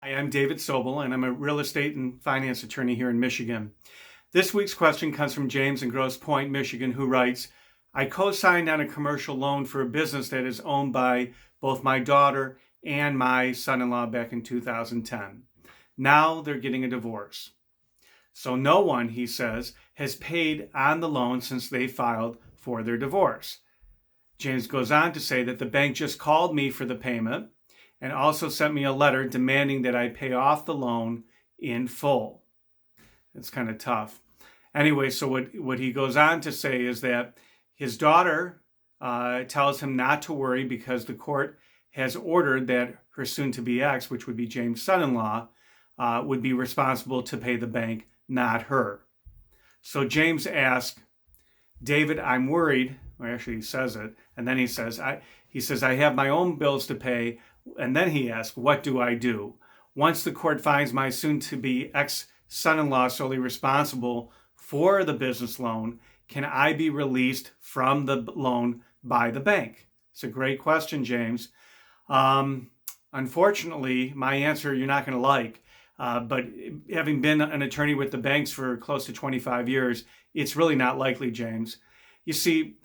Hi, I'm David Sobel, and I'm a real estate and finance attorney here in Michigan. This week's question comes from James in Grosse Pointe, Michigan, who writes, I co-signed on a commercial loan for a business that is owned by both my daughter and my son-in-law back in 2010. Now they're getting a divorce. So no one, he says, has paid on the loan since they filed for their divorce. James goes on to say that the bank just called me for the payment and also sent me a letter demanding that I pay off the loan in full. It's kind of tough. Anyway, so what he goes on to say is that his daughter tells him not to worry because the court has ordered that her soon-to-be ex, which would be James' son-in-law, would be responsible to pay the bank, not her. So James asks, David, I'm worried. Well, actually, he says it. And then he says, I have my own bills to pay. And then he asks, what do I do? Once the court finds my soon-to-be ex-son-in-law solely responsible for the business loan, can I be released from the loan by the bank? It's a great question, James. Unfortunately, my answer you're not going to like. But having been an attorney with the banks for close to 25 years, it's really not likely, James. You see,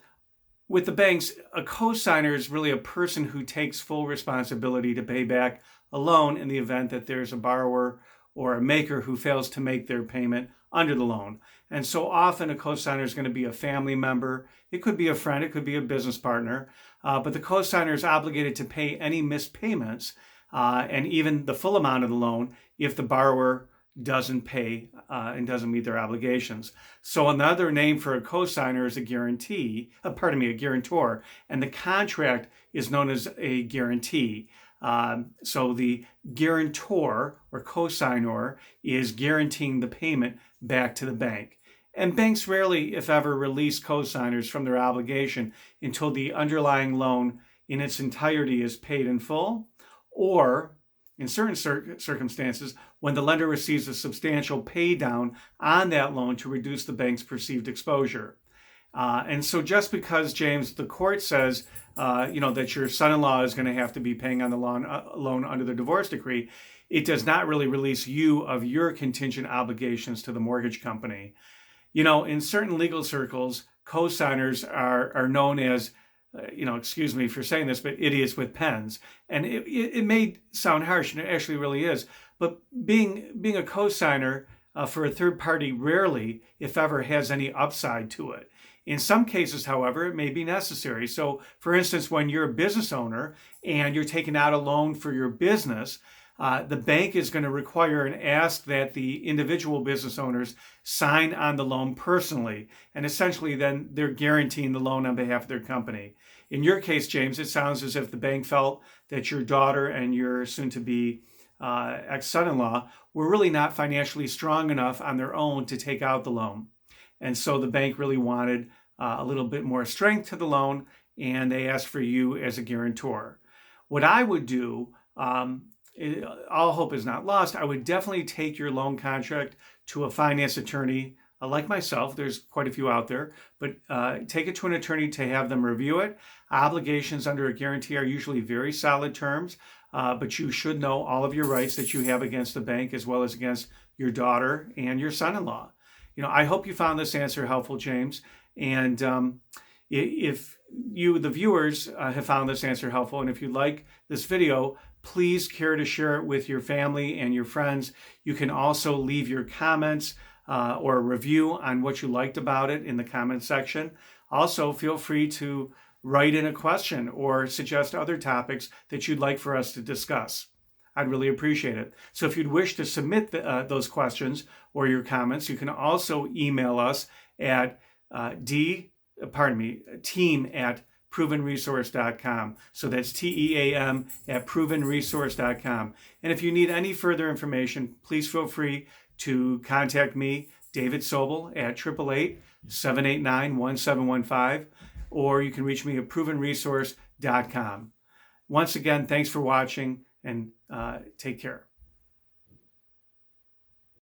with the banks, a cosigner is really a person who takes full responsibility to pay back a loan in the event that there's a borrower or a maker who fails to make their payment under the loan. And so often a cosigner is going to be a family member. It could be a friend. It could be a business partner. But the cosigner is obligated to pay any missed payments and even the full amount of the loan if the borrower doesn't pay and doesn't meet their obligations. So another name for a cosigner is a guarantor, and the contract is known as a guarantee. So the guarantor or cosigner is guaranteeing the payment back to the bank. And banks rarely, if ever, release cosigners from their obligation until the underlying loan in its entirety is paid in full, or in certain circumstances, when the lender receives a substantial pay down on that loan to reduce the bank's perceived exposure. And so just because, James, the court says, that your son-in-law is going to have to be paying on the loan under the divorce decree, it does not really release you of your contingent obligations to the mortgage company. In certain legal circles, cosigners are known as excuse me for saying this, but idiots with pens. And it may sound harsh, and it actually really is. But being a cosigner for a third party rarely, if ever, has any upside to it. In some cases, however, it may be necessary. So, for instance, when you're a business owner and you're taking out a loan for your business, the bank is going to require and ask that the individual business owners sign on the loan personally. And essentially, then they're guaranteeing the loan on behalf of their company. In your case, James, it sounds as if the bank felt that your daughter and your soon-to-be ex-son-in-law were really not financially strong enough on their own to take out the loan. And so the bank really wanted a little bit more strength to the loan, and they asked for you as a guarantor. What I would do, all hope is not lost, I would definitely take your loan contract to a finance attorney like myself. There's quite a few out there, but take it to an attorney to have them review it. Obligations under a guarantee are usually very solid terms, but you should know all of your rights that you have against the bank as well as against your daughter and your son-in-law. I hope you found this answer helpful, James. And if you, the viewers, have found this answer helpful, and if you like this video, please care to share it with your family and your friends. You can also leave your comments or a review on what you liked about it in the comment section. Also, feel free to write in a question or suggest other topics that you'd like for us to discuss. I'd really appreciate it. So if you'd wish to submit those questions or your comments, you can also email us at team@provenresource.com. So that's TEAM at provenresource.com. And if you need any further information, please feel free to contact me, David Sobel, at 888-789-1715, or you can reach me at provenresource.com. Once again, thanks for watching, and take care.